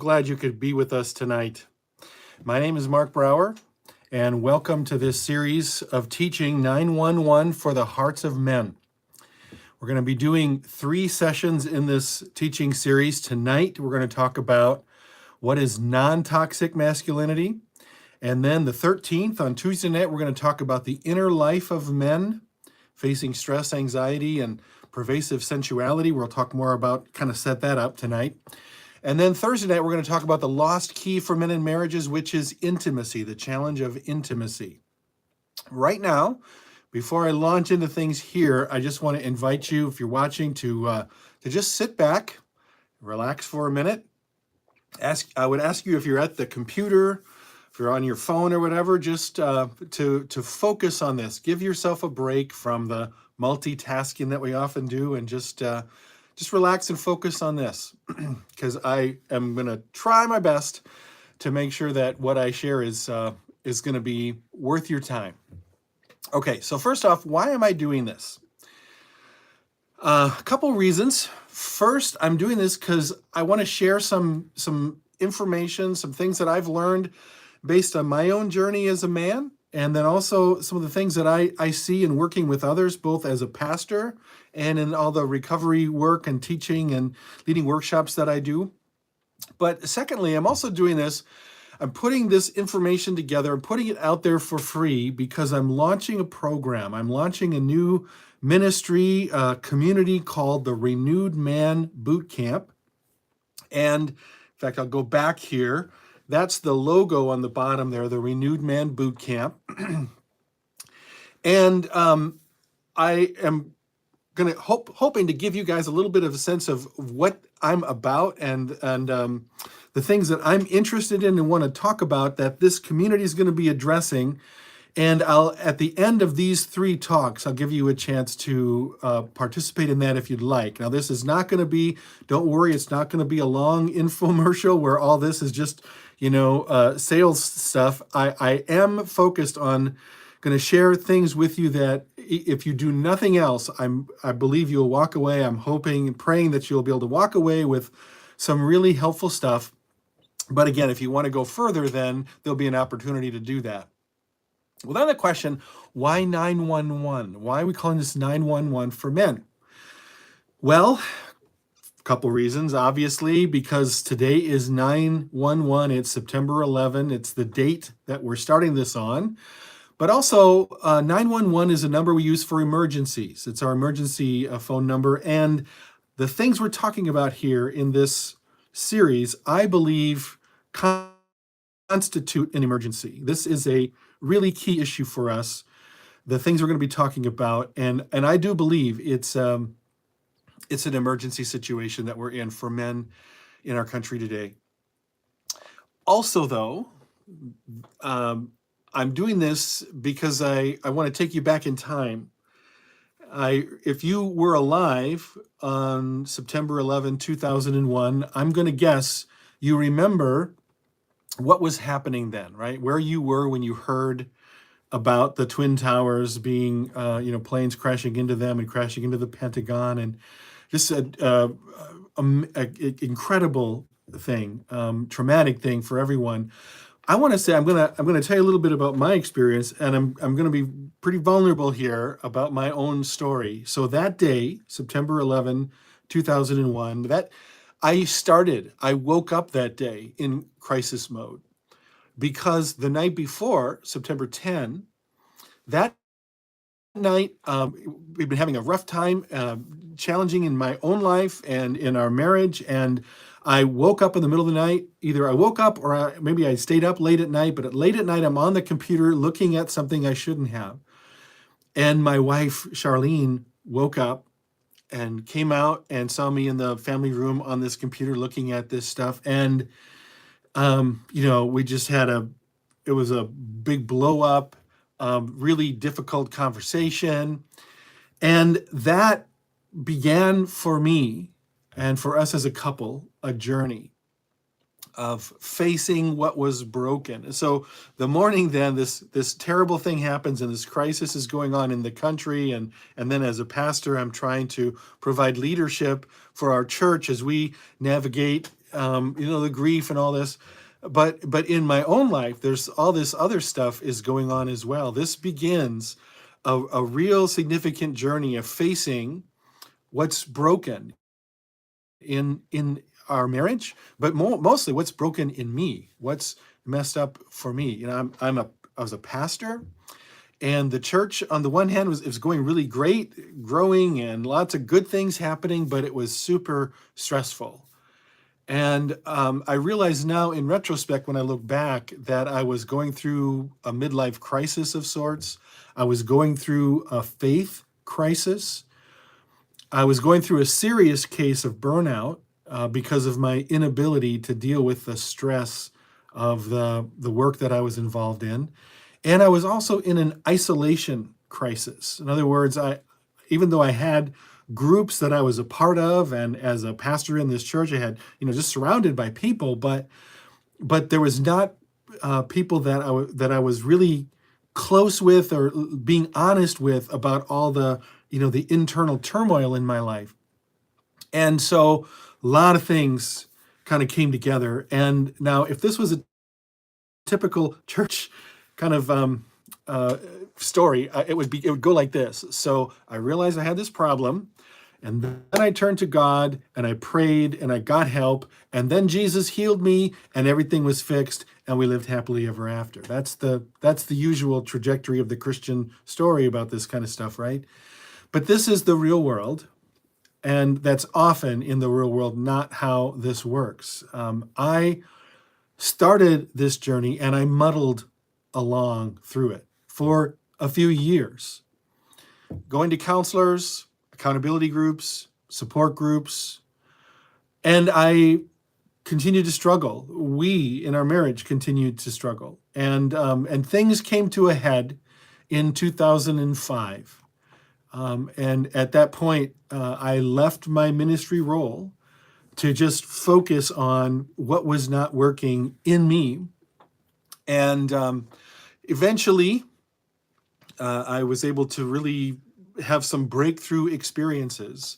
Glad you could be with us tonight. My name is Mark Brower, and welcome to this series of teaching 911 for the hearts of men. We're going to be doing 3 sessions in this teaching series. Tonight, we're going to talk about what is non-toxic masculinity. And then the 13th, on Tuesday night, we're going to talk about the inner life of men facing stress, anxiety, and pervasive sensuality. We'll talk more about, kind of set that up tonight. And then Thursday night, we're going to talk about the lost key for men in marriages, which is intimacy, the challenge of intimacy. Right now, before I launch into things here, I just want to invite you, if you're watching, to just sit back, relax for a minute. I would ask you, if you're at the computer, if you're on your phone or whatever, just to focus on this. Give yourself a break from the multitasking that we often do, and just relax and focus on this, because I am going to try my best to make sure that what I share is going to be worth your time. Okay, so first off, why am I doing this? A couple reasons. First, I'm doing this because I want to share some information, some things that I've learned based on my own journey as a man, and then also some of the things that I see in working with others, both as a pastor and in all the recovery work and teaching and leading workshops that I do. But secondly, I'm also doing this, I'm putting this information together, I'm putting it out there for free because I'm launching a program. I'm launching a new ministry community called the Renewed Man Boot Camp. And in fact, I'll go back here. That's the logo on the bottom there, the Renewed Man Boot Camp. And I am hoping to give you guys a little bit of a sense of what I'm about and the things that I'm interested in and want to talk about that this community is going to be addressing. And at the end of these 3 talks, I'll give you a chance to participate in that if you'd like. Now, this is not going to be, don't worry, it's not going to be a long infomercial where all this is just, sales stuff. I am focused on going to share things with you that if you do nothing else, I believe you'll walk away. I'm hoping and praying that you'll be able to walk away with some really helpful stuff. But again, if you want to go further, then there'll be an opportunity to do that. Well, then the question, why 911? Why are we calling this 911 for men? Well, a couple reasons. Obviously, because today is 911. It's September 11. It's the date that we're starting this on. But also, 911 is a number we use for emergencies. It's our emergency phone number. And the things we're talking about here in this series, I believe, constitute an emergency. This is a really key issue for us, the things we're going to be talking about. And I do believe it's an emergency situation that we're in for men in our country today. Also, though, I'm doing this because I want to take you back in time. If you were alive on September 11, 2001, I'm going to guess you remember what was happening then, right? Where you were when you heard about the Twin Towers being, planes crashing into them and crashing into the Pentagon, and just an incredible thing, traumatic thing for everyone. I want to say I'm going to tell you a little bit about my experience, and I'm going to be pretty vulnerable here about my own story. So that day, September 11, 2001, I woke up that day in crisis mode because the night before, September 10, that night, we've been having a rough time, challenging in my own life and in our marriage. And I woke up in the middle of the night. Either I woke up or maybe I stayed up late at night, but late at night, I'm on the computer looking at something I shouldn't have. And my wife, Charlene, woke up and came out and saw me in the family room on this computer looking at this stuff. And, we just it was a big blow up, really difficult conversation. And that began for me and for us as a couple, a journey of facing what was broken. So the morning then, this terrible thing happens and this crisis is going on in the country. And then as a pastor, I'm trying to provide leadership for our church as we navigate the grief and all this. But in my own life, there's all this other stuff is going on as well. This begins a real significant journey of facing what's broken in our marriage, but mostly what's broken in me, what's messed up for me. I was a pastor, and the church on the one hand was going really great, growing, and lots of good things happening, but it was super stressful. And I realize now in retrospect, when I look back, that I was going through a midlife crisis of sorts. I was going through a faith crisis. I was going through a serious case of burnout because of my inability to deal with the stress of the work that I was involved in. And I was also in an isolation crisis. In other words, even though I had groups that I was a part of, and as a pastor in this church, I had, just surrounded by people, but there was not people that I was really close with or being honest with about all the internal turmoil in my life. And so a lot of things kind of came together. And now, if this was a typical church kind of story, it would go like this. So I realized I had this problem, and then I turned to God and I prayed and I got help, and then Jesus healed me and everything was fixed and we lived happily ever after. That's the usual trajectory of the Christian story about this kind of stuff, right? But this is the real world, and that's often in the real world not how this works. I started this journey and I muddled along through it for a few years, going to counselors, accountability groups, support groups, and I continued to struggle. We, in our marriage, continued to struggle, and things came to a head in 2005. And at that point, I left my ministry role to just focus on what was not working in me. And eventually, I was able to really have some breakthrough experiences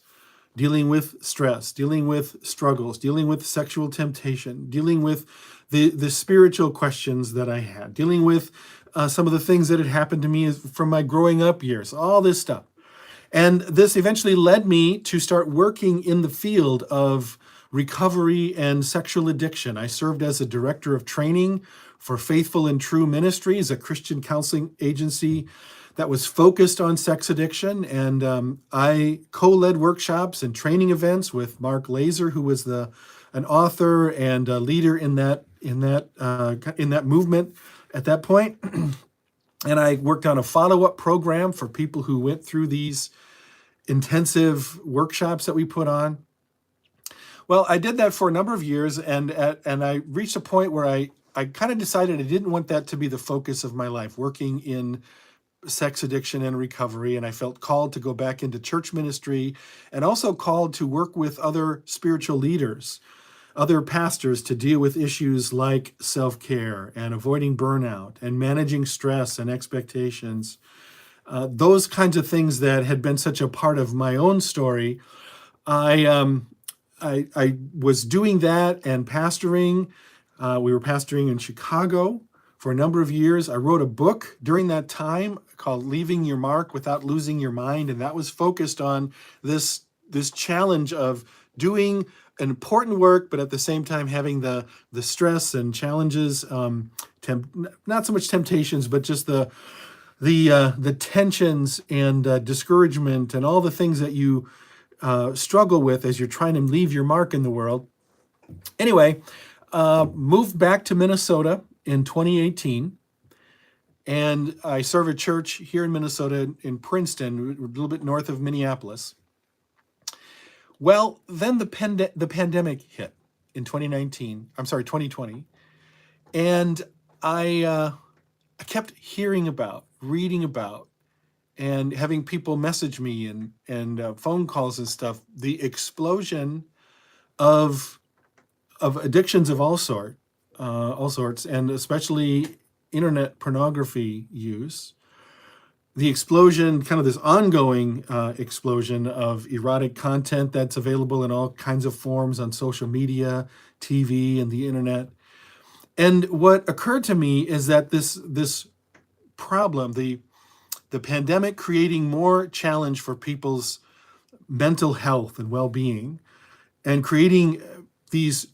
dealing with stress, dealing with struggles, dealing with sexual temptation, dealing with the spiritual questions that I had, dealing with some of the things that had happened to me from my growing up years, all this stuff. And this eventually led me to start working in the field of recovery and sexual addiction. I served as a director of training for Faithful and True Ministries, a Christian counseling agency that was focused on sex addiction. And I co-led workshops and training events with Mark Laser, who was an author and a leader in that movement at that point. And I worked on a follow-up program for people who went through these intensive workshops that we put on. Well, I did that for a number of years, and I reached a point where I kind of decided I didn't want that to be the focus of my life, working in sex addiction and recovery. And I felt called to go back into church ministry, and also called to work with other spiritual leaders, other pastors, to deal with issues like self-care and avoiding burnout and managing stress and expectations. Those kinds of things that had been such a part of my own story. I was doing that and pastoring. We were pastoring in Chicago for a number of years. I wrote a book during that time called Leaving Your Mark Without Losing Your Mind, and that was focused on this challenge of doing an important work, but at the same time having the stress and challenges, not so much temptations, but just the tensions and discouragement and all the things that you struggle with as you're trying to leave your mark in the world. Anyway, moved back to Minnesota in 2018, and I serve a church here in Minnesota in Princeton, a little bit north of Minneapolis. Well, then the pandemic hit in 2020, and I kept hearing about, reading about, and having people message me and phone calls and stuff, the explosion of addictions of all sorts, and especially internet pornography use. the explosion, kind of this ongoing explosion of erotic content that's available in all kinds of forms on social media, TV, and the internet. And what occurred to me is that this problem, the pandemic creating more challenge for people's mental health and well-being, and creating these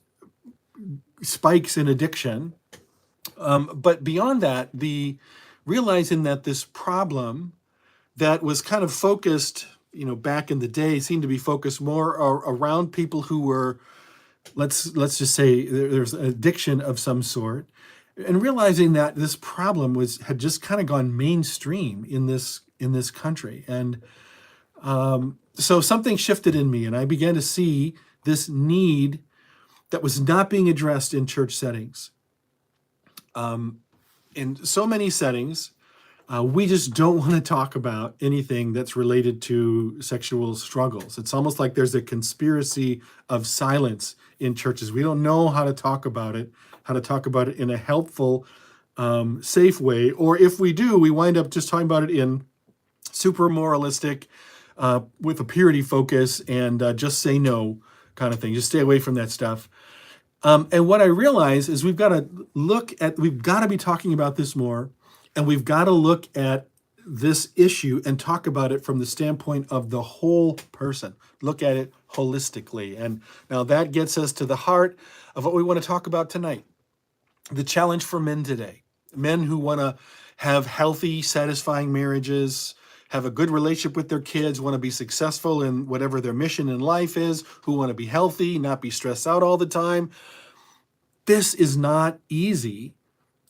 spikes in addiction. But beyond that, the realizing that this problem that was kind of focused, back in the day, seemed to be focused more around people who were, let's just say there's an addiction of some sort, and realizing that this problem had just kind of gone mainstream in this country. And so something shifted in me, and I began to see this need that was not being addressed in church settings. In so many settings, we just don't want to talk about anything that's related to sexual struggles. It's almost like there's a conspiracy of silence in churches. We don't know how to talk about it in a helpful, safe way. Or if we do, we wind up just talking about it in super moralistic, with a purity focus and just say no kind of thing. Just stay away from that stuff. And what I realize is we've got to be talking about this more, and we've got to look at this issue and talk about it from the standpoint of the whole person. Look at it holistically. And now that gets us to the heart of what we want to talk about tonight. The challenge for men today. Men who want to have healthy, satisfying marriages, have a good relationship with their kids, want to be successful in whatever their mission in life is, who want to be healthy, not be stressed out all the time. This is not easy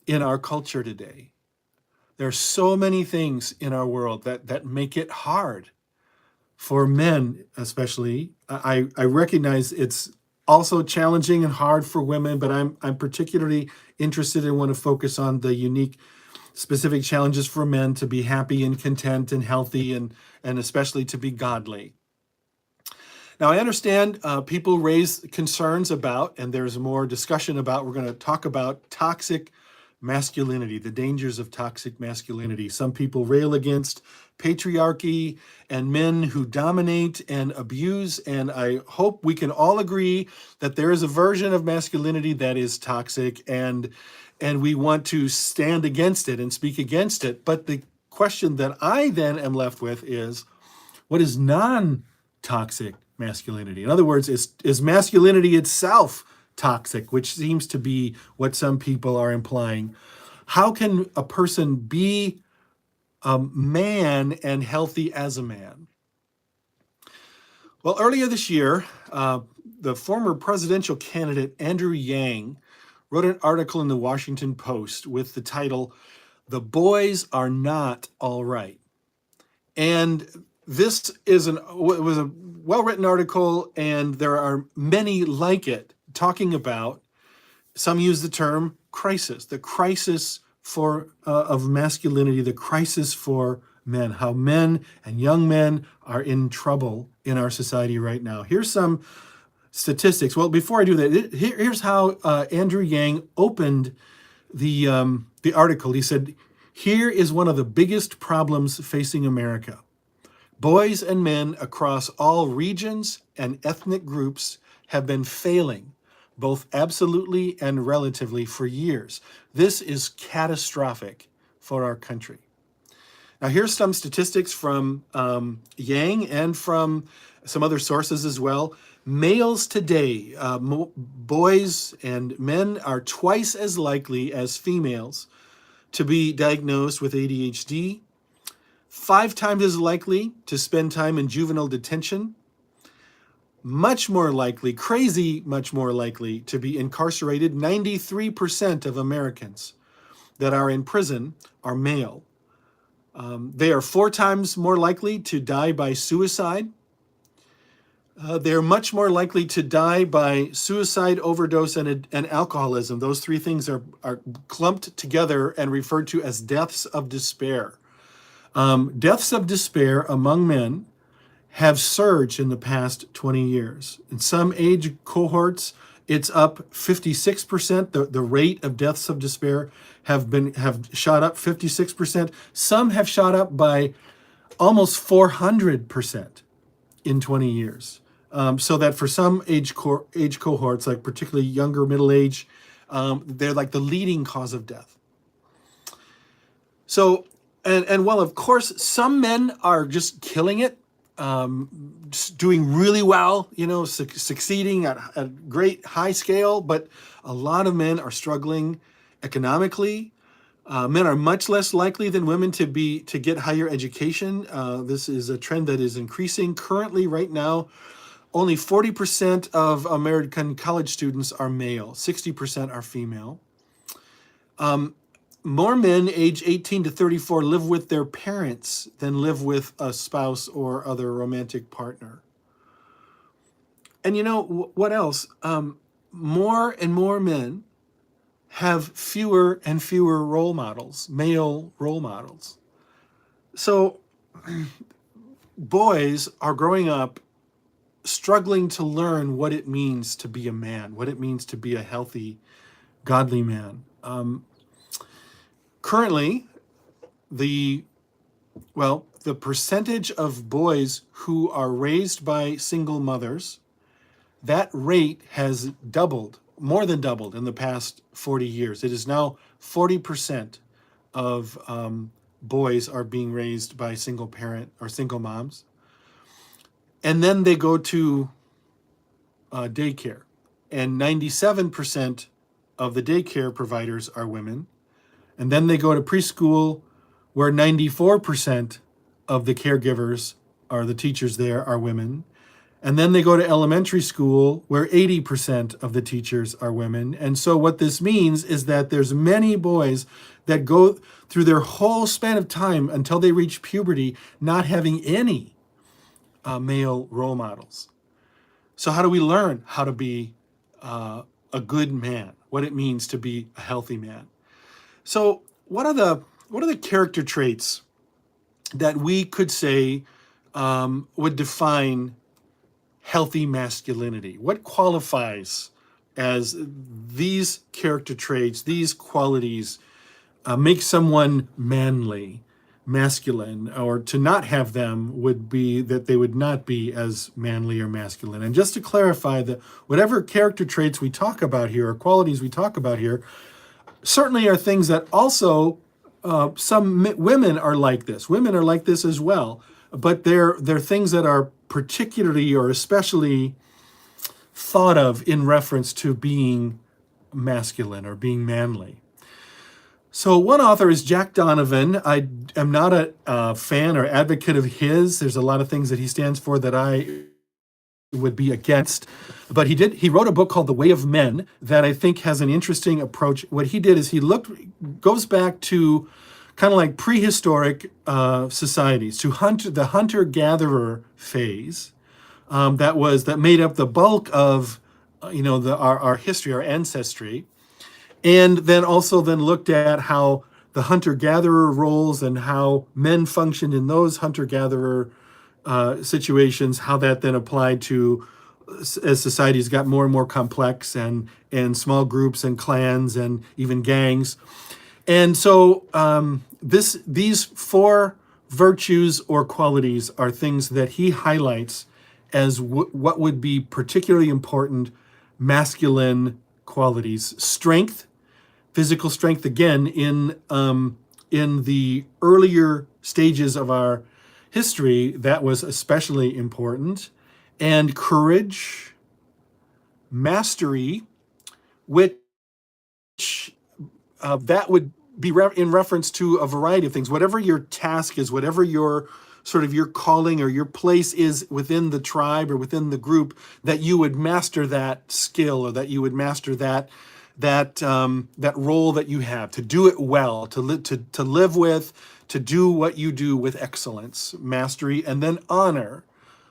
in our culture today. There are so many things in our world that make it hard for men, especially. I recognize it's also challenging and hard for women, but I'm particularly interested and want to focus on the unique, specific challenges for men to be happy and content and healthy, and especially to be godly. Now, I understand people raise concerns about, and there's more discussion about, we're going to talk about toxic masculinity, the dangers of toxic masculinity. Some people rail against patriarchy and men who dominate and abuse, and I hope we can all agree that there is a version of masculinity that is toxic, and we want to stand against it and speak against it. But the question that I then am left with is, what is non-toxic masculinity? In other words, is masculinity itself toxic, which seems to be what some people are implying? How can a person be a man and healthy as a man? Well, earlier this year, the former presidential candidate Andrew Yang wrote an article in the Washington Post with the title, "The Boys Are Not All Right." And this was a well-written article, and there are many like it, talking about, some use the term crisis, the crisis of masculinity, the crisis for men, how men and young men are in trouble in our society right now. Here's some statistics. Well, before I do that, here's how Andrew Yang opened the article. He said, "Here is one of the biggest problems facing America. Boys and men across all regions and ethnic groups have been failing, both absolutely and relatively, for years. This is catastrophic for our country." Now, here's some statistics from Yang and from some other sources as well. Males today, boys and men, are twice as likely as females to be diagnosed with ADHD, 5 times as likely to spend time in juvenile detention, much more likely to be incarcerated. 93% of Americans that are in prison are male. They are 4 times more likely to die by suicide. They're much more likely to die by suicide, overdose, and alcoholism. Those 3 things are clumped together and referred to as deaths of despair. Deaths of despair among men have surged in the past 20 years. In some age cohorts, it's up 56%. The rate of deaths of despair have shot up 56%. Some have shot up by almost 400% in 20 years. So that for some age cohorts, like particularly younger middle age, they're like the leading cause of death. So, and while of course some men are just killing it, just doing really well, succeeding at a great high scale, but a lot of men are struggling economically. Men are much less likely than women to get higher education. This is a trend that is increasing. Currently, right now, only 40% of American college students are male, 60% are female. More men age 18 to 34 live with their parents than live with a spouse or other romantic partner. And what else? More and more men have fewer and fewer role models, male role models. So boys are growing up struggling to learn what it means to be a man, what it means to be a healthy, godly man. Currently, the percentage of boys who are raised by single mothers, that rate has doubled, more than doubled in the past 40 years. It is now 40% of boys are being raised by single parent or single moms. And then they go to daycare. And 97% of the daycare providers are women. And then they go to preschool, where 94% of the caregivers or the teachers there are women. And then they go to elementary school, where 80% of the teachers are women. And so what this means is that there's many boys that go through their whole span of time until they reach puberty not having any male role models. So how do we learn how to be a good man, what it means to be a healthy man? So what are the character traits that we could say would define healthy masculinity? What qualifies as these character traits, these qualities make someone manly, masculine, or to not have them would be that they would not be as manly or masculine? And just to clarify, that whatever character traits we talk about here, or qualities we talk about here, certainly are things that also some women are like this. Women are like this as well, but they're things that are particularly or especially thought of in reference to being masculine or being manly. So one author is Jack Donovan. I am not a fan or advocate of his. There's a lot of things that he stands for that I would be against, but he wrote a book called The Way of Men that I think has an interesting approach. What he did is he goes back to kind of like prehistoric societies, to the hunter-gatherer phase that made up the bulk of our history, our ancestry, and then also looked at how the hunter-gatherer roles and how men functioned in those hunter-gatherer situations, how that then applied to as societies got more and more complex and small groups and clans and even gangs. And so these four virtues or qualities are things that he highlights as what would be particularly important masculine qualities. Strength, physical strength, again, in the earlier stages of our history, that was especially important. And courage, mastery, which that would be in reference to a variety of things. Whatever your task is, whatever your sort of your calling or your place is within the tribe or within the group, that you would master that skill, or that you would master that role that you have, to do it well, to live with, to do what you do with excellence, mastery. And then honor,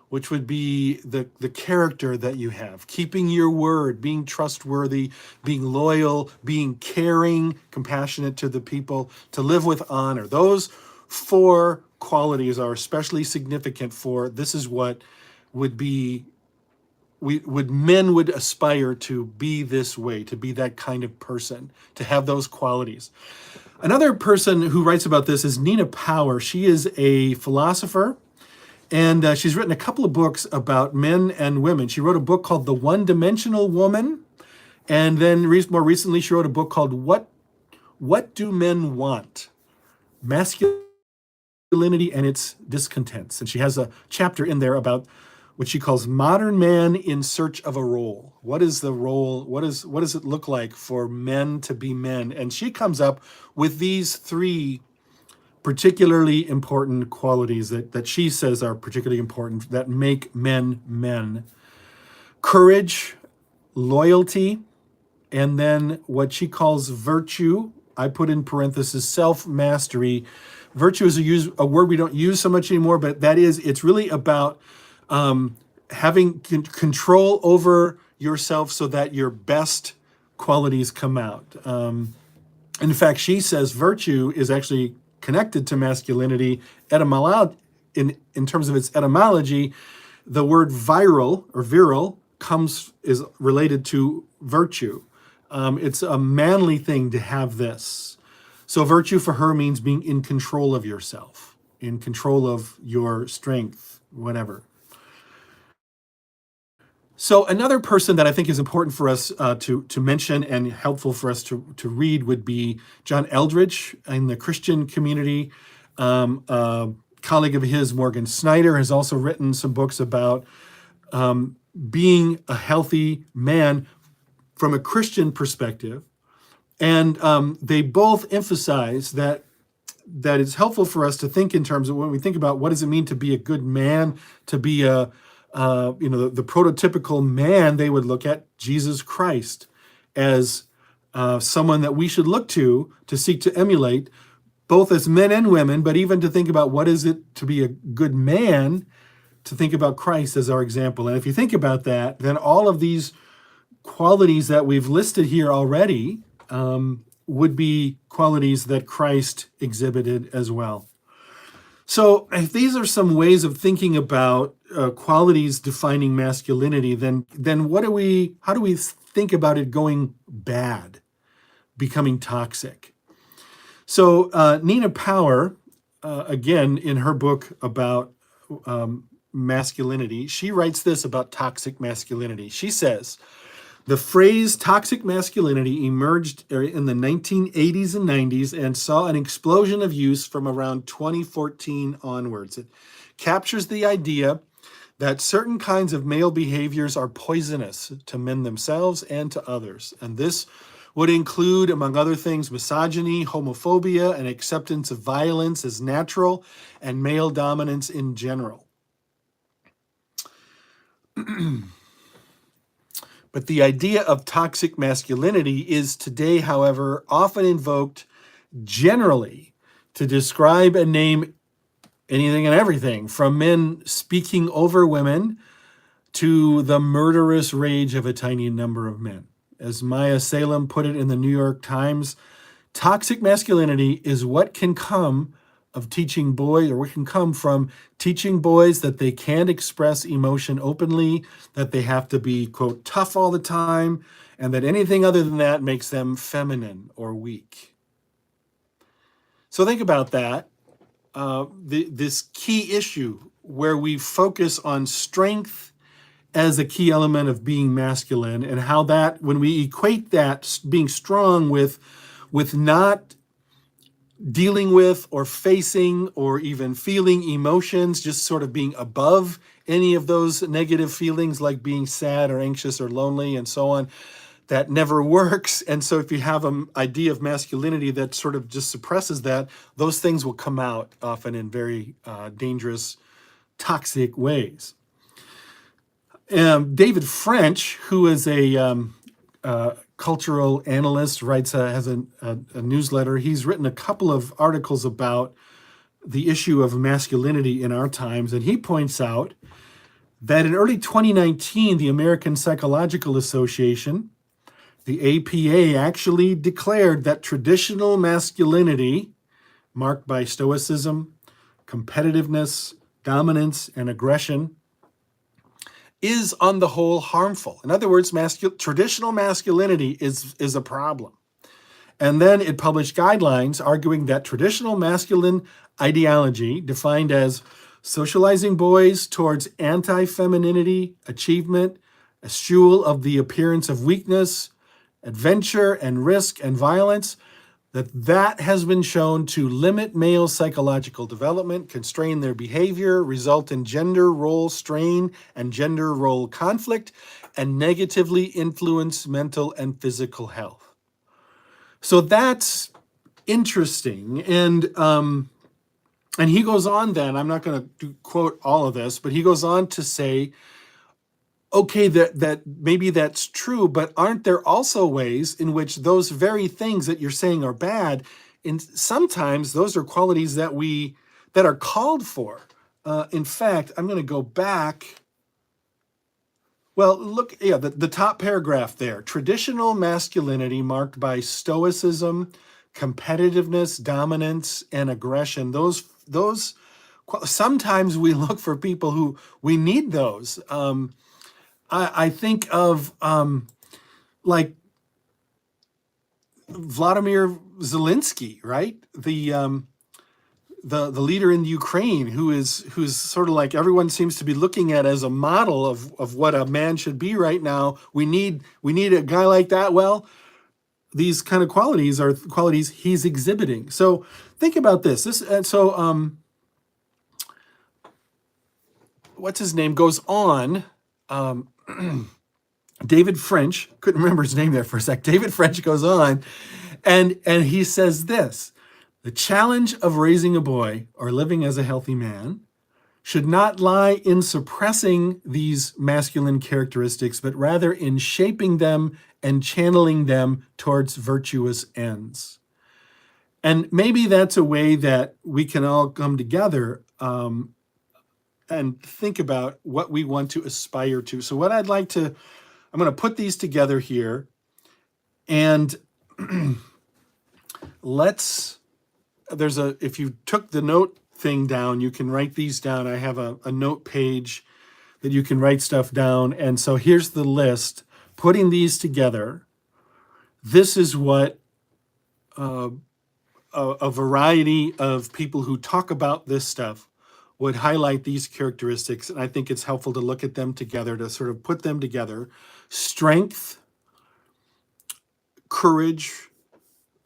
which would be the character that you have, keeping your word, being trustworthy, being loyal, being caring, compassionate to the people, to live with honor. Those four qualities are especially significant for this is what would be men would aspire to be this way, to be that kind of person, to have those qualities. Another person who writes about this is Nina Power. She is a philosopher, and she's written a couple of books about men and women. She wrote a book called The One-Dimensional Woman, and then more recently she wrote a book called What Do Men Want? Masculinity and Its Discontents. And she has a chapter in there about what she calls modern man in search of a role. What is the role? What does it look like for men to be men? And she comes up with these three particularly important qualities that she says are particularly important that make men men. Courage, loyalty, and then what she calls virtue. I put in parentheses self-mastery. Virtue is a word we don't use so much anymore, but it's really about having control over yourself so that your best qualities come out. In fact, she says virtue is actually connected to masculinity. In terms of its etymology, the word virile or virile is related to virtue. It's a manly thing to have this. So virtue for her means being in control of yourself, in control of your strength, whatever. So another person that I think is important for us to mention and helpful for us to read would be John Eldredge in the Christian community. A colleague of his, Morgan Snyder, has also written some books about being a healthy man from a Christian perspective. And they both emphasize that it's helpful for us to think in terms of when we think about what does it mean to be a good man, to be the prototypical man. They would look at Jesus Christ as someone that we should look to seek to emulate, both as men and women, but even to think about what is it to be a good man, to think about Christ as our example. And if you think about that, then all of these qualities that we've listed here already would be qualities that Christ exhibited as well. So if these are some ways of thinking about qualities defining masculinity, then how do we think about it going bad, becoming toxic? So Nina Power, again, in her book about masculinity, she writes this about toxic masculinity. She says, the phrase toxic masculinity emerged in the 1980s and 90s and saw an explosion of use from around 2014 onwards. It captures the idea that certain kinds of male behaviors are poisonous to men themselves and to others. And this would include, among other things, misogyny, homophobia, and acceptance of violence as natural, and male dominance in general. But the idea of toxic masculinity is today, however, often invoked generally to describe and name anything and everything, from men speaking over women to the murderous rage of a tiny number of men. As Maya Salem put it in the New York Times, toxic masculinity is what can come of teaching boys, or what can come from teaching boys that they can't express emotion openly, that they have to be, quote, tough all the time, and that anything other than that makes them feminine or weak. So think about that. This key issue where we focus on strength as a key element of being masculine, and how that, when we equate that being strong with not dealing with or facing or even feeling emotions, just sort of being above any of those negative feelings like being sad or anxious or lonely and so on, that never works. And so if you have an idea of masculinity that sort of just suppresses that, those things will come out often in very dangerous, toxic ways. David French, who is a cultural analyst, has a newsletter. He's written a couple of articles about the issue of masculinity in our times, and he points out that in early 2019, the American Psychological Association, the APA, actually declared that traditional masculinity, marked by stoicism, competitiveness, dominance, and aggression, is on the whole harmful. In other words, traditional masculinity is a problem. And then it published guidelines arguing that traditional masculine ideology, defined as socializing boys towards anti-femininity, achievement, eschew of the appearance of weakness, adventure and risk and violence, that has been shown to limit male psychological development, constrain their behavior, result in gender role strain and gender role conflict, and negatively influence mental and physical health. So that's interesting. And he goes on then, I'm not going to quote all of this, but he goes on to say, okay, that maybe that's true, but aren't there also ways in which those very things that you're saying are bad, and sometimes those are qualities that are called for. In fact, I'm going to go back. Well, look, yeah, the top paragraph there. Traditional masculinity marked by stoicism, competitiveness, dominance, and aggression. Those sometimes we look for people who we need those. I think of like Vladimir Zelensky, right? The leader in Ukraine, who's sort of like everyone seems to be looking at as a model of what a man should be right now. We need a guy like that. Well, these kind of qualities are qualities he's exhibiting. So think about this. What's his name goes on. David French, couldn't remember his name there for a sec. David French goes on and he says this: the challenge of raising a boy or living as a healthy man should not lie in suppressing these masculine characteristics, but rather in shaping them and channeling them towards virtuous ends. And maybe that's a way that we can all come together and think about what we want to aspire to. So what I'm going to put these together here, and if you took the note thing down, you can write these down. I have a note page that you can write stuff down. And so here's the list. Putting these together, this is what a variety of people who talk about this stuff would highlight these characteristics. And I think it's helpful to look at them together, to sort of put them together. Strength, courage,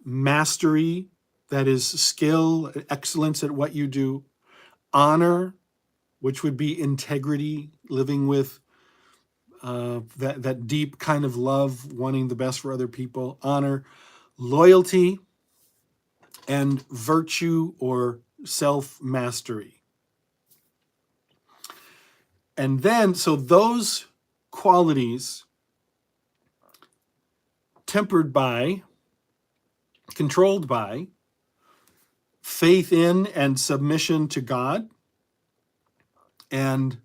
mastery, that is skill, excellence at what you do. Honor, which would be integrity, living with that deep kind of love, wanting the best for other people. Honor, loyalty, and virtue or self-mastery. And then, so those qualities tempered by, controlled by, faith in and submission to God, and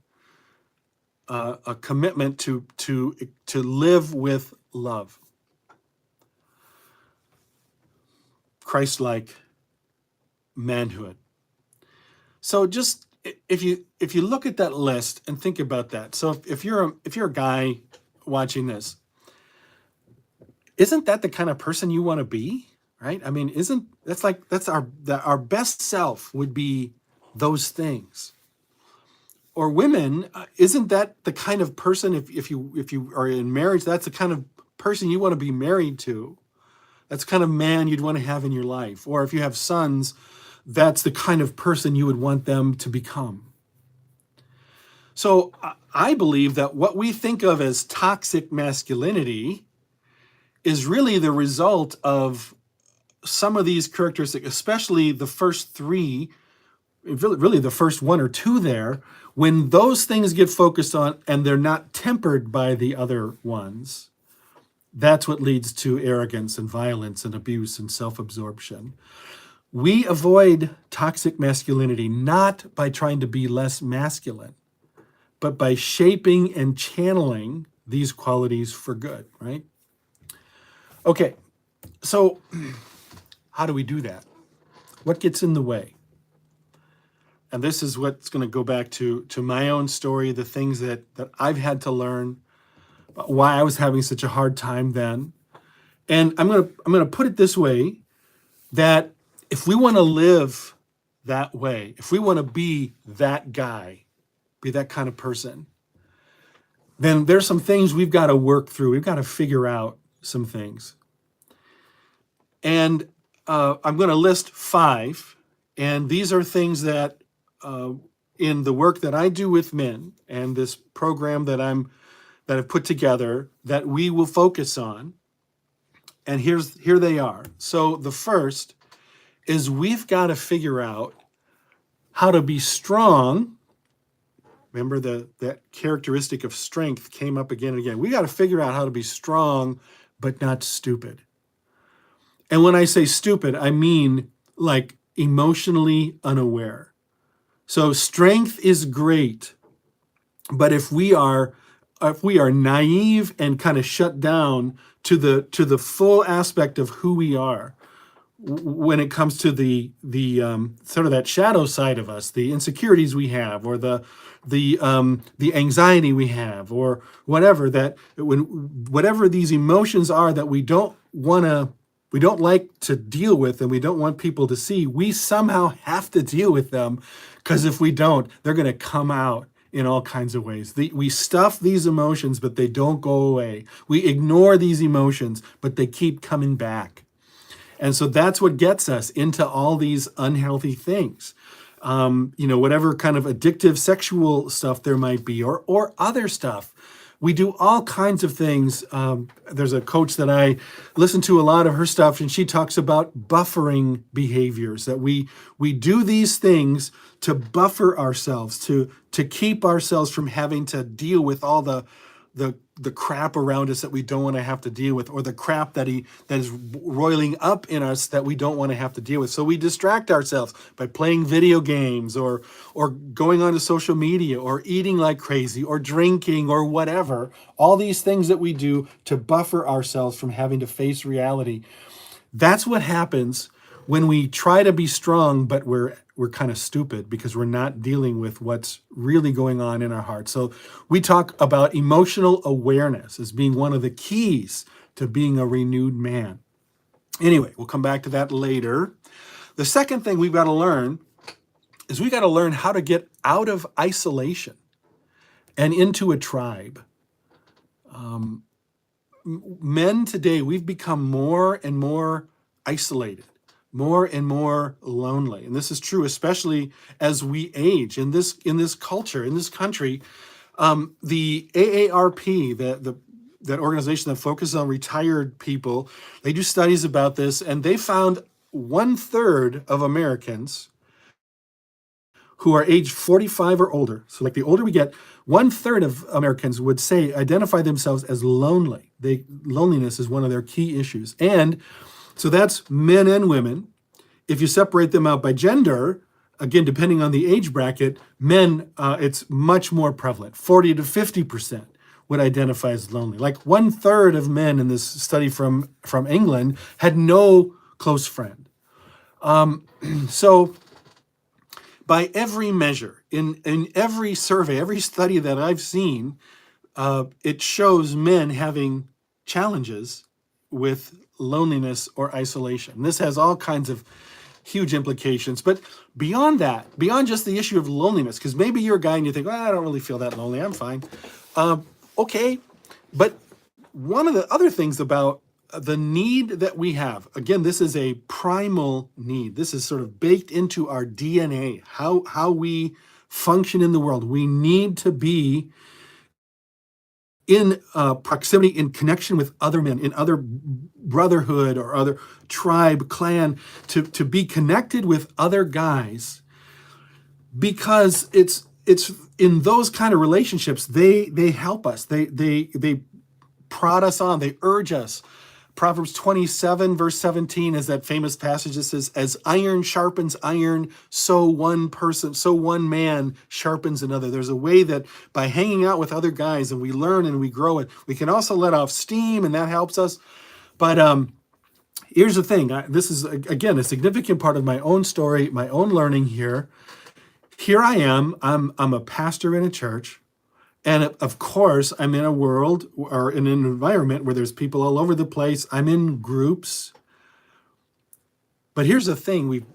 a commitment to live with love. Christ-like manhood. So just if you look at that list and think about that. So if you're a guy watching this, isn't that the kind of person you want to be? Right? I mean, that's our best self would be those things. Or women, isn't that the kind of person, if you are in marriage, that's the kind of person you want to be married to? That's the kind of man you'd want to have in your life. Or if you have sons, that's the kind of person you would want them to become. So I believe that what we think of as toxic masculinity is really the result of some of these characteristics, especially the first three, really the first one or two there. When those things get focused on and they're not tempered by the other ones, that's what leads to arrogance and violence and abuse and self-absorption. We avoid toxic masculinity not by trying to be less masculine, but by shaping and channeling these qualities for good, right? Okay, so how do we do that? What gets in the way? and this is what's going to go back to my own story, the things that I've had to learn, why I was having such a hard time then. And I'm gonna put it this way, that if we want to live that way, if we want to be that guy, be that kind of person, then there's some things we've got to work through. We've got to figure out some things. And I'm going to list 5. And these are things that in the work that I do with men and this program that I've put together, that we will focus on. And here they are. So the first is, we've got to figure out how to be strong. Remember, that characteristic of strength came up again and again. We got to figure out how to be strong, but not stupid. And when I say stupid, I mean like emotionally unaware. So strength is great, but if we are naive and kind of shut down to the full aspect of who we are, when it comes to the sort of that shadow side of us, the insecurities we have, or the anxiety we have, or whatever whatever these emotions are that we don't like to deal with, and we don't want people to see, we somehow have to deal with them, because if we don't, they're going to come out in all kinds of ways. We stuff these emotions, but they don't go away. We ignore these emotions, but they keep coming back. And so that's what gets us into all these unhealthy things. Whatever kind of addictive sexual stuff there might be, or other stuff. We do all kinds of things. There's a coach that I listen to a lot of her stuff, and she talks about buffering behaviors, that we do these things to buffer ourselves, to keep ourselves from having to deal with all the crap around us that we don't want to have to deal with, or the crap that is roiling up in us that we don't want to have to deal with. So we distract ourselves by playing video games, or going onto social media, or eating like crazy, or drinking, or whatever. All these things that we do to buffer ourselves from having to face reality. That's what happens when we try to be strong, but we're kind of stupid, because we're not dealing with what's really going on in our hearts. So we talk about emotional awareness as being one of the keys to being a renewed man. Anyway, we'll come back to that later. The second thing we've got to learn is we got to learn how to get out of isolation and into a tribe. Men today, we've become more and more isolated, more and more lonely. And this is true especially as we age in this culture, in this country. The AARP, that organization that focuses on retired people, they do studies about this, and they found 1/3 of Americans who are age 45 or older, so like the older we get, 1/3 of Americans would identify themselves as lonely. Loneliness is one of their key issues. And so that's men and women. If you separate them out by gender, again, depending on the age bracket, men, it's much more prevalent. 40 to 50% would identify as lonely. Like 1/3 of men in this study from England had no close friend. So by every measure, in every survey, every study that I've seen, it shows men having challenges with loneliness or isolation. And this has all kinds of huge implications. But beyond that, beyond just the issue of loneliness, because maybe you're a guy and you think, well, I don't really feel that lonely, I'm fine. Okay, but one of the other things about the need that we have, again, this is a primal need. This is sort of baked into our DNA, how we function in the world. We need to be in proximity, in connection with other men, in other brotherhood or other tribe, clan, to be connected with other guys, because it's in those kind of relationships, they help us, they prod us on, they urge us. Proverbs 27 verse 17 is that famous passage that says, as iron sharpens iron, so one man sharpens another. There's a way that by hanging out with other guys, and we learn and we grow it, we can also let off steam, and that helps us. But here's the thing. This is, again, a significant part of my own story, my own learning here. here I am. I'm a pastor in a church. And of course, I'm in a world or in an environment where there's people all over the place. I'm in groups. But here's the thing,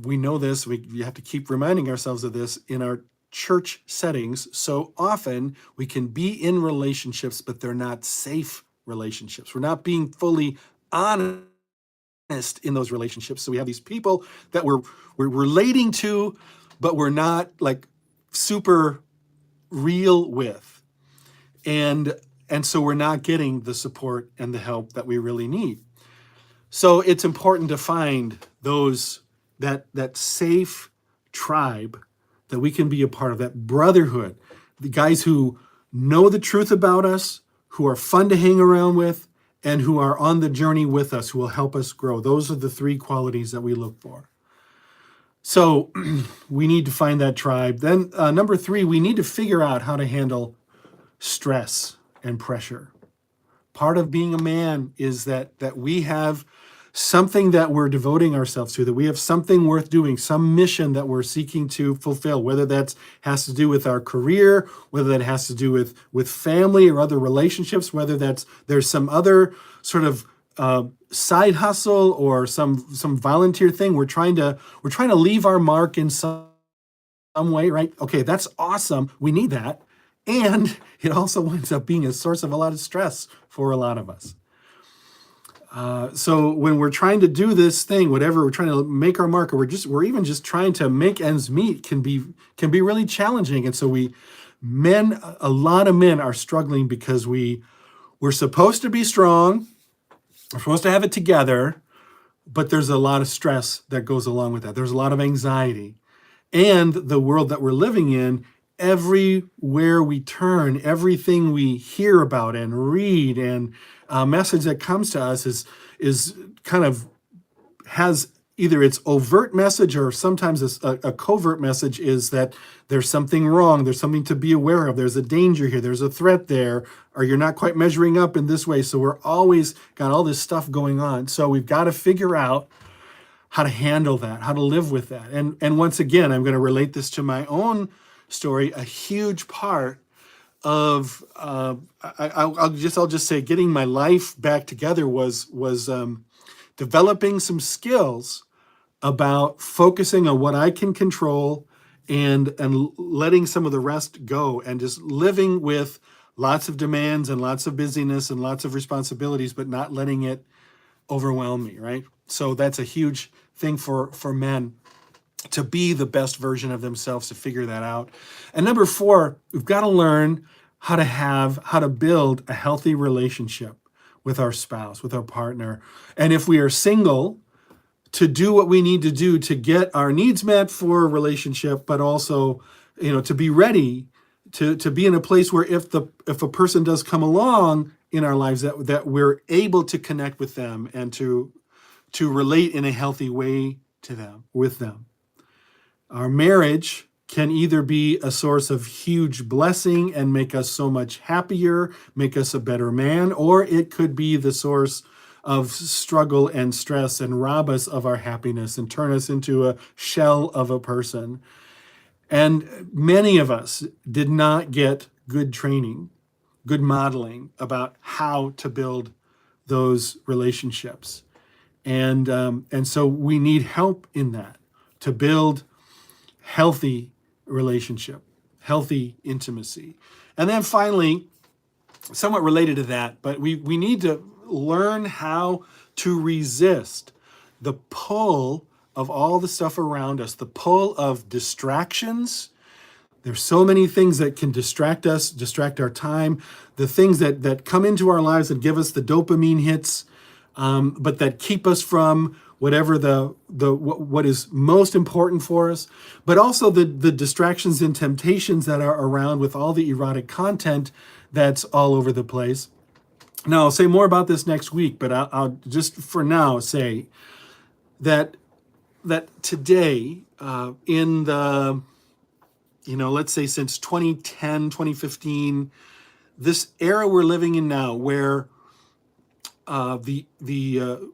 we know this, we have to keep reminding ourselves of this in our church settings. So often we can be in relationships, but they're not safe relationships. We're not being fully honest in those relationships. So we have these people that we're relating to, but we're not like super real with. And so we're not getting the support and the help that we really need. So it's important to find those that safe tribe that we can be a part of, that brotherhood, the guys who know the truth about us, who are fun to hang around with, and who are on the journey with us, who will help us grow. Those are the three qualities that we look for. So we need to find that tribe. Then number 3, we need to figure out how to handle stress and pressure. Part of being a man is that we have something that we're devoting ourselves to, that we have something worth doing, some mission that we're seeking to fulfill, whether that has to do with our career, whether that has to do with family or other relationships, whether there's some other sort of side hustle or some volunteer thing. We're trying to leave our mark in some way, right? Okay, that's awesome. We need that. And it also winds up being a source of a lot of stress for a lot of us. So when we're trying to do this thing, whatever we're trying to make our mark, or we're even just trying to make ends meet, can be really challenging. And so a lot of men are struggling because we're supposed to be strong, we're supposed to have it together, but there's a lot of stress that goes along with that. There's a lot of anxiety, and the world that we're living in, everywhere we turn, everything we hear about and read and message that comes to us is kind of has either its overt message or sometimes a covert message, is that there's something wrong, there's something to be aware of, there's a danger here, there's a threat there, or you're not quite measuring up in this way. So we're always got all this stuff going on. So we've got to figure out how to handle that, how to live with that. And once again, I'm going to relate this to my own story. A huge part of I'll just say getting my life back together was developing some skills about focusing on what I can control and letting some of the rest go, and just living with lots of demands and lots of busyness and lots of responsibilities, but not letting it overwhelm me, right? So that's a huge thing for men, to be the best version of themselves, to figure that out. And number 4, we've got to learn how to build a healthy relationship with our spouse, with our partner. And if we are single, to do what we need to do to get our needs met for a relationship, but also, to be ready to be in a place where if a person does come along in our lives, that we're able to connect with them and to relate in a healthy way with them. Our marriage can either be a source of huge blessing and make us so much happier, make us a better man, or it could be the source of struggle and stress and rob us of our happiness and turn us into a shell of a person. And many of us did not get good training, good modeling about how to build those relationships. And so we need help in that, to build healthy relationship, healthy intimacy. And then finally, somewhat related to that, but we need to learn how to resist the pull of all the stuff around us, the pull of distractions. There's so many things that can distract us, distract our time, the things that come into our lives that give us the dopamine hits, but that keep us from whatever what is most important for us, but also the distractions and temptations that are around with all the erotic content that's all over the place. Now, I'll say more about this next week, but I'll just for now say that today, in the, let's say since 2010, 2015, this era we're living in now, where the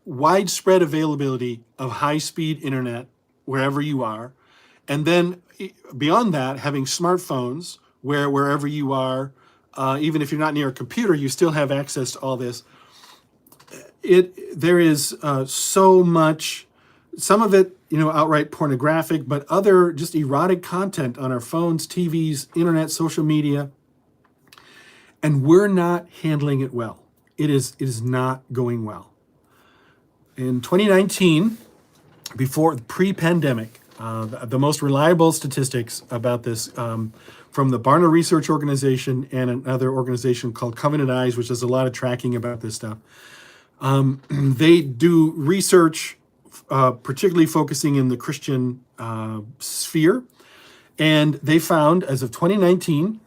widespread availability of high-speed internet wherever you are, And then beyond that, having smartphones where wherever you are, even if you're not near a computer, you still have access to all this. There is so much, some of it, outright pornographic, but other just erotic content on our phones, TVs, internet, social media, and we're not handling it well. It is not going well. In 2019, before pre-pandemic, the most reliable statistics about this from the Barna Research Organization and another organization called Covenant Eyes, which does a lot of tracking about this stuff. They do research, particularly focusing in the Christian sphere, and they found, as of 2019,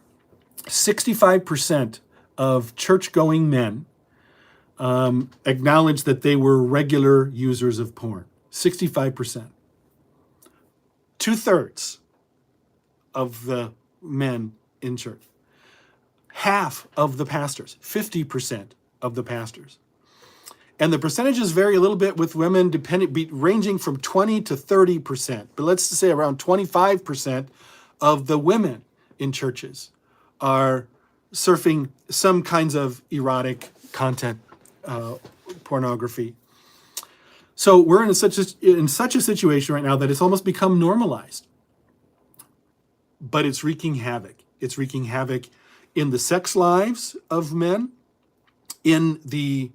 65% of church-going men acknowledged that they were regular users of porn. 65%. 2/3 of the men in church. Half of the pastors, 50% of the pastors. And the percentages vary a little bit with women, ranging from 20 to 30%. But let's say around 25% of the women in churches are surfing some kinds of erotic content, pornography. So we're in such a situation right now that it's almost become normalized. But it's wreaking havoc. It's wreaking havoc in the sex lives of men, in the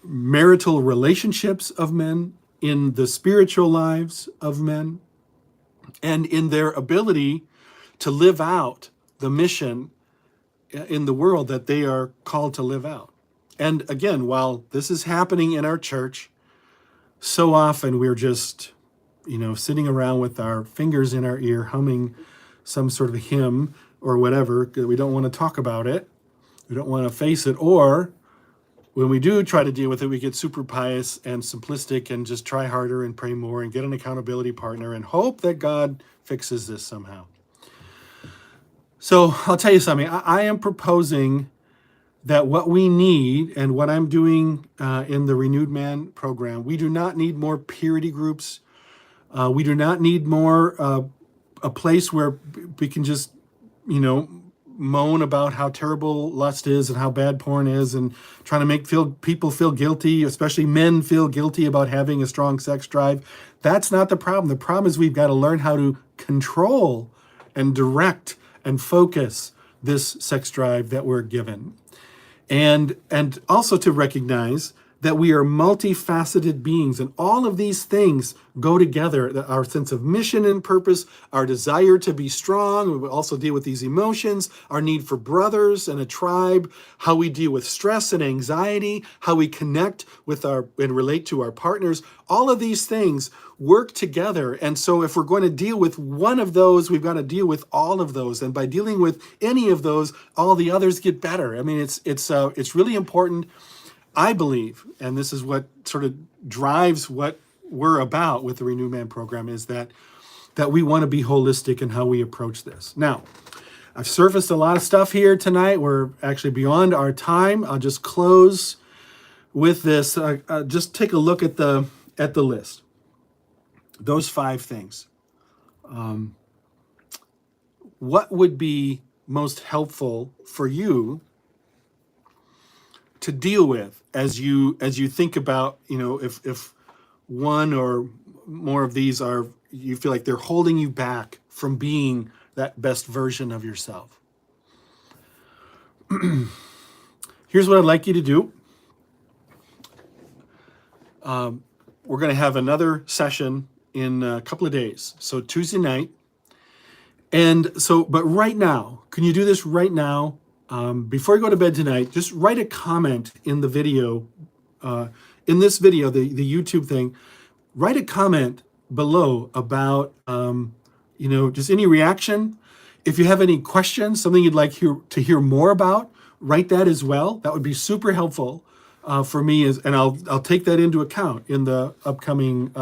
marital relationships of men, in the spiritual lives of men, and in their ability to live out the mission in the world that they are called to live out. And again, while this is happening in our church, so often we're just, sitting around with our fingers in our ear, humming some sort of hymn or whatever, because we don't want to talk about it. We don't want to face it. Or when we do try to deal with it, we get super pious and simplistic and just try harder and pray more and get an accountability partner and hope that God fixes this somehow. So I'll tell you something. I am proposing that what we need, and what I'm doing in the Renewed Man program, we do not need more purity groups. We do not need more a place where we can just, moan about how terrible lust is and how bad porn is, and trying to make people feel guilty, especially men feel guilty about having a strong sex drive. That's not the problem. The problem is we've got to learn how to control and direct and focus this sex drive that we're given. And also to recognize that we are multifaceted beings, and all of these things go together. Our sense of mission and purpose, our desire to be strong, we also deal with these emotions, our need for brothers and a tribe, how we deal with stress and anxiety, how we connect with and relate to our partners. All of these things work together. And so if we're going to deal with one of those, we've got to deal with all of those. And by dealing with any of those, all the others get better. I mean, it's really important, I believe, and this is what sort of drives what we're about with the Renew Man program, is that we want to be holistic in how we approach this. Now, I've surfaced a lot of stuff here tonight. We're actually beyond our time. I'll just close with this. Just take a look at the list. Those 5 things. What would be most helpful for you to deal with as you think about, if one or more of these you feel like they're holding you back from being that best version of yourself? Here's what I'd like you to do. We're going to have another session in a couple of days. So Tuesday night. But right now, can you do this right now? Before you go to bed tonight, just write a comment in the video, in this video, the YouTube thing. Write a comment below about, just any reaction. If you have any questions, something you'd like to hear more about, write that as well. That would be super helpful for me, and I'll take that into account in the upcoming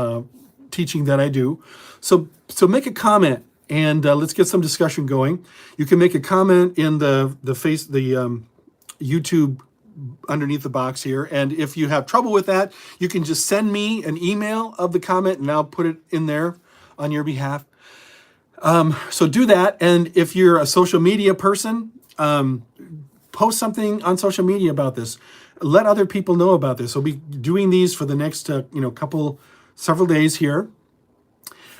teaching that I do. So make a comment. And let's get some discussion going. You can make a comment in the YouTube underneath the box here. And if you have trouble with that, you can just send me an email of the comment, and I'll put it in there on your behalf. So do that. And if you're a social media person, post something on social media about this. Let other people know about this. We'll be doing these for the next, several days here.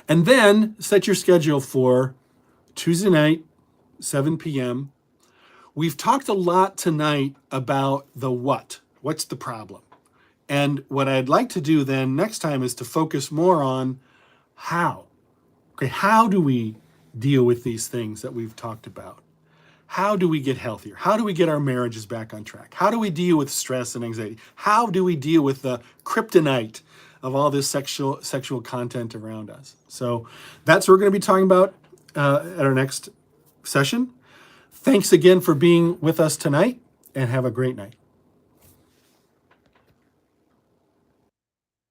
And then set your schedule for Tuesday night, 7 p.m. We've talked a lot tonight about the what. What's the problem? And what I'd like to do then next time is to focus more on how. Okay, how do we deal with these things that we've talked about? How do we get healthier? How do we get our marriages back on track? How do we deal with stress and anxiety? How do we deal with the kryptonite of all this sexual content around us? So that's what we're going to be talking about at our next session. Thanks again for being with us tonight, and have a great night.